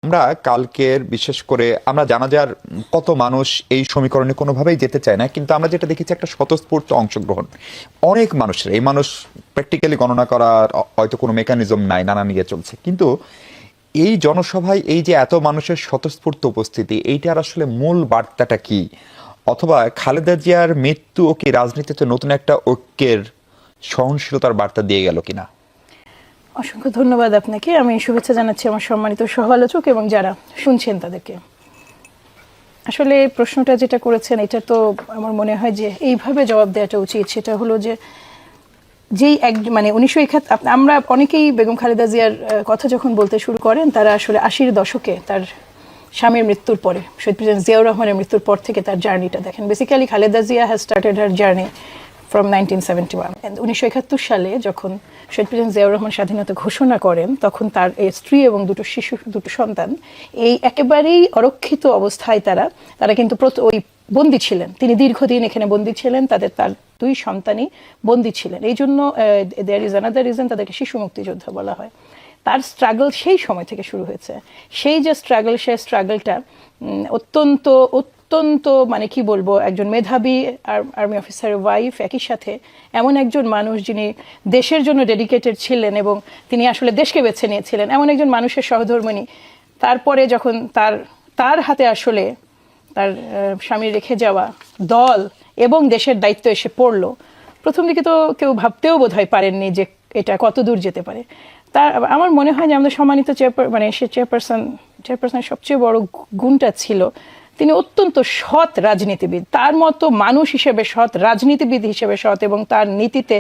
আমরা কালকের বিশেষ করে আমরা জানাজার কত মানুষ এই সমীকরণে কোনোভাবেই যেতে চায় না, কিন্তু আমরা যেটা দেখেছি একটা স্বতঃস্ফূর্ত অংশগ্রহণ অনেক মানুষের। এই মানুষ প্র্যাকটিক্যালি গণনা করার হয়তো কোনো মেকানিজম নাই, নানা নিয়ে চলছে, কিন্তু এই জনসভায় এই যে এত মানুষের স্বতঃস্ফূর্ত উপস্থিতি, এইটার আসলে মূল বার্তাটা কি? অথবা খালেদা জিয়ার মৃত্যু ও কি রাজনীতিতে নতুন একটা ঐক্যের সহনশীলতার বার্তা দিয়ে গেল কিনা? অসংখ্য ধন্যবাদ আপনাকে। আমি শুভেচ্ছা জানাচ্ছি আমার সম্মানিত সহ আলোচক এবং যারা শুনছেন তাদেরকে। আসলে প্রশ্নটা যেটা করেছেন এটা তো আমার মনে হয় যে এইভাবে জবাব দেওয়াটা উচিত। সেটা হলো যে যেই এক মানে 1971 আমরা অনেকেই বেগম খালেদা জিয়ার কথা যখন বলতে শুরু করেন, তারা আসলে 80-এর দশকে তার স্বামীর মৃত্যুর পরে, শহীদ প্রেসিডেন্ট জিয়াউর রহমানের মৃত্যুর পর থেকে তার জার্নিটা দেখেন। Basically Khaleda Zia has started her journey from 1971। 1971 সালে যখন শহীদ প্রেসিডেন্ট জিয়াউর রহমান স্বাধীনতা ঘোষণা করেন, তখন তার এই স্ত্রী এবং দুটো সন্তান এই একেবারেই অরক্ষিত অবস্থায় তারা কিন্তু ওই বন্দী ছিলেন। তিনি দীর্ঘদিন এখানে বন্দী ছিলেন, তার দুই সন্তানই বন্দী ছিলেন। এই জন্য দেয়ার ইজ অ্যানাদার রিজন তাদেরকে শিশু মুক্তিযোদ্ধা বলা হয়। তার স্ট্রাগল সেই সময় থেকে শুরু হয়েছে। সেই যে স্ট্রাগলটা অত্যন্ত অত্যন্ত মানে কি বলবো, একজন মেধাবী আর্মি অফিসারের ওয়াইফ, একই সাথে এমন একজন মানুষ যিনি দেশের জন্য ডেডিকেটেড ছিলেন এবং তিনি আসলে দেশকে বেছে নিয়েছিলেন, এমন একজন মানুষের সহধর্মিণী। তারপরে যখন তার হাতে আসলে তার স্বামী রেখে যাওয়া দল এবং দেশের দায়িত্ব এসে পড়লো, প্রথম দিকে তো কেউ ভাবতেও বোধহয় পারেননি যে এটা কত দূর যেতে পারে। আমার মনে হয় যে আমাদের সম্মানিত চেয়ারপারসন সবচেয়ে বড় গুণটা ছিল তিনি অত্যন্ত সৎ রাজনীতিবিদ। তার মতো মানুষ হিসেবে সৎ, রাজনীতিবিদ হিসেবে সৎ এবং তার নীতিতে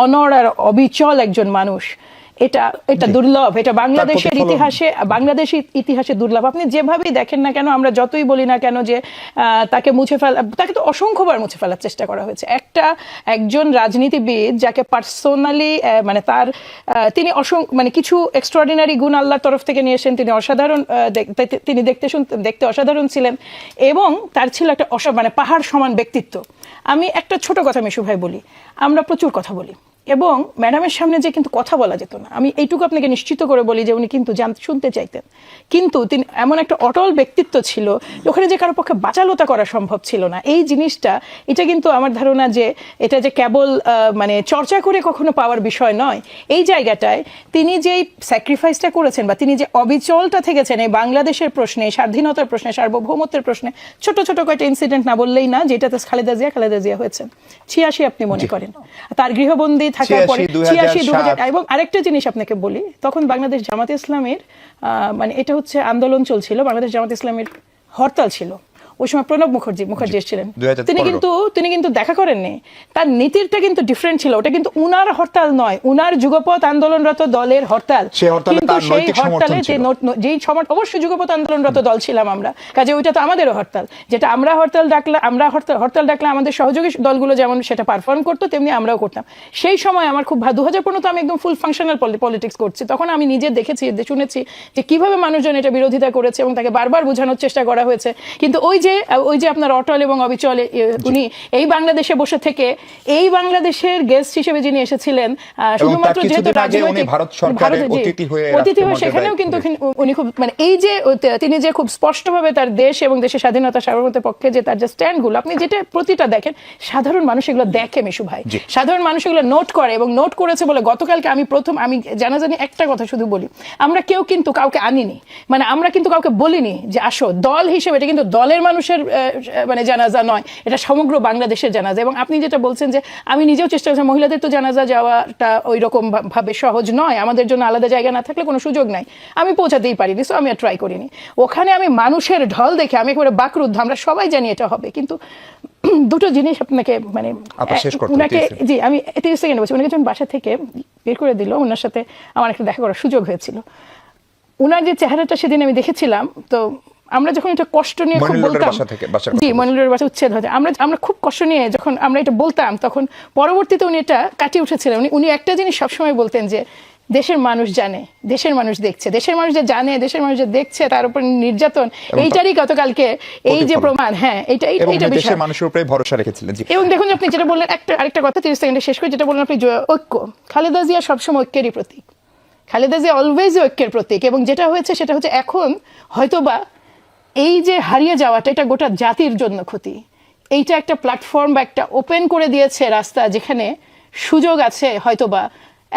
অনড় আর অবিচল একজন মানুষ, এটা দুর্লভ। এটা বাংলাদেশের ইতিহাসে দুর্লভ। আপনি যেভাবেই দেখেন না কেন, আমরা যতই বলি না কেন যে তাকে তাকে তো অসংখ্যবার মুছে ফেলার চেষ্টা করা হয়েছে। একজন রাজনীতিবিদ যাকে পার্সোনালি মানে তিনি মানে কিছু এক্সট্রাঅর্ডিনারি গুণ আল্লাহর তরফ থেকে নিয়ে এসেছেন। তিনি অসাধারণ, তিনি দেখতে অসাধারণ ছিলেন এবং তার ছিল একটা মানে পাহাড় সমান ব্যক্তিত্ব। আমি একটা ছোট কথা মিশু ভাই বলি, আমরা প্রচুর কথা বলি এবং ম্যাডামের সামনে যে কিন্তু কথা বলা যেত না। আমি এইটুকু আপনাকে নিশ্চিত করে বলি যে উনি কিন্তু শুনতে চাইতেন, কিন্তু তিনি এমন একটা অটল ব্যক্তিত্ব ছিল ওখানে যে কারো পক্ষে বাচালতা করা সম্ভব ছিল না। এই জিনিসটা, এটা কিন্তু আমার ধারণা যে এটা যে কেবল মানে চর্চা করে কখনো পাওয়ার বিষয় নয়। এই জায়গাটায় তিনি যেই স্যাক্রিফাইসটা করেছেন বা তিনি যে অবিচলটা থেকেছেন এই বাংলাদেশের প্রশ্নে, স্বাধীনতার প্রশ্নে, সার্বভৌমত্বের প্রশ্নে, ছোট ছোট কয়েকটা ইনসিডেন্ট না বললেই না, যেটাতে খালেদা জিয়া হয়েছেন 86 আপনি মনে করেন, তার গৃহবন্দী থাকার পরে 86, 2000। এবং আরেকটা জিনিস আপনাকে বলি, তখন বাংলাদেশ জামাতে ইসলামের মানে এটা হচ্ছে আন্দোলন চলছিল, বাংলাদেশ জামাতে ইসলামের হরতাল ছিল। ওই সময় প্রণব মুখার্জি ছিলেন, তিনি কিন্তু দেখা করেননি। তার নীতিটা কিন্তু ডিফারেন্ট ছিল। ওটা কিন্তু উনার হরতাল নয়, উনার যুগপৎ আন্দোলনরত দলের হরতাল। কিন্তু সেই হরতালে যেই অবশ্যই যুগপৎ আন্দোলনরত দল ছিলাম আমরা, কাজে ওইটা তো আমাদেরও হরতাল। যেটা আমরা হরতাল ডাকলে আমাদের সহযোগী দলগুলো যেমন সেটা পারফর্ম করতো, তেমনি আমরাও করতাম। সেই সময় আমার খুব 2015 তো আমি একদম ফুল ফাংশনাল পলিটিক্স করছি, তখন আমি নিজে দেখেছি, শুনেছি যে কিভাবে মানুষজন এটা বিরোধিতা করেছে এবং তাকে বারবার বোঝানোর চেষ্টা করা হয়েছে। কিন্তু ওই যে আপনার অটল এবং অবিচল উনি এই বাংলাদেশে বসে থেকে এই বাংলাদেশের গেস্ট হিসেবে যিনি এসেছিলেন, শুধুমাত্র যেহেতু অতিথি হয়ে সেখানেও কিন্তু উনি খুব মানে এই যে তিনি যে খুব স্পষ্টভাবে তার দেশ এবং দেশের স্বাধীনতা সার্বভৌমত্বের পক্ষে যে তার যে স্ট্যান্ডগুলো, আপনি যেটা প্রতিটা দেখেন, সাধারণ মানুষ এগুলো দেখে মিশু ভাই, সাধারণ মানুষ এগুলো নোট করে এবং নোট করেছে বলে গতকালকে আমি জানাজানি একটা কথা শুধু বলি, আমরা কেউ কিন্তু কাউকে আনিনি, মানে আমরা কিন্তু কাউকে বলিনি যে আসো দল হিসেবে। এটা কিন্তু দলের মানুষের মানে জানাজা নয়, এটা সমগ্র বাংলাদেশের জানাজা। এবং আপনি যেটা বলছেন যে আমি নিজেও চেষ্টা করছি, মহিলাদের তো জানাজা যাওয়াটা ওই রকম ভাবে সহজ নয়, আমাদের জন্য আলাদা জায়গা না থাকলে কোনো সুযোগ নাই, আমি পৌঁছাতেই পারিনি, সো আমি আর ট্রাই করিনি। ওখানে আমি মানুষের ঢল দেখে আমি একেবারে বাকরুদ্ধ। আমরা সবাই জানি এটা হবে, কিন্তু দুটো জিনিস আপনাকে মানে উনাকে, জি আমি 30 সেকেন্ড বলছি, উনাকে যখন বাসা থেকে বের করে দিল, ওনার সাথে আমার একটা দেখা করার সুযোগ হয়েছিল। উনার যে চেহারাটা সেদিন আমি দেখেছিলাম, তো আমরা যখন এটা কষ্ট নিয়ে খুব বলতাম, জি মনিরুলের বাসা উচ্ছেদ হয়েছে, আমরা খুব কষ্ট নিয়ে যখন আমরা এটা বলতাম, তখন পরবর্তীতে উনি এটা কাটিয়ে উঠেছিলেন। উনি একটা জিনিস সবসময় বলতেন যে দেশের মানুষ জানে, দেশের মানুষ দেখছে, দেশের মানুষ যে জানে, দেশের মানুষ যে দেখছে, তার উপর নির্যাতন, এইটারই গতকালকে এই যে প্রমাণ। হ্যাঁ, এইটা বিষয় মানুষের উপরে ভরসা রেখেছিলেন। এবং দেখুন আপনি যেটা বললেন, আরেকটা কথা 30 সেকেন্ডে শেষ করে, যেটা বললেন আপনি ঐক্য, খালেদা জিয়া সবসময় ঐক্যেরই প্রতীক। খালেদা জিয়া অলওয়েজ ঐক্যের প্রতীক, এবং যেটা হয়েছে সেটা হচ্ছে এখন হয়তোবা এই যে হারিয়ে যাওয়াটা এটা গোটা জাতির জন্য ক্ষতি। এইটা একটা প্ল্যাটফর্ম বা একটা ওপেন করে দিয়েছে রাস্তা, যেখানে সুযোগ আছে হয়তোবা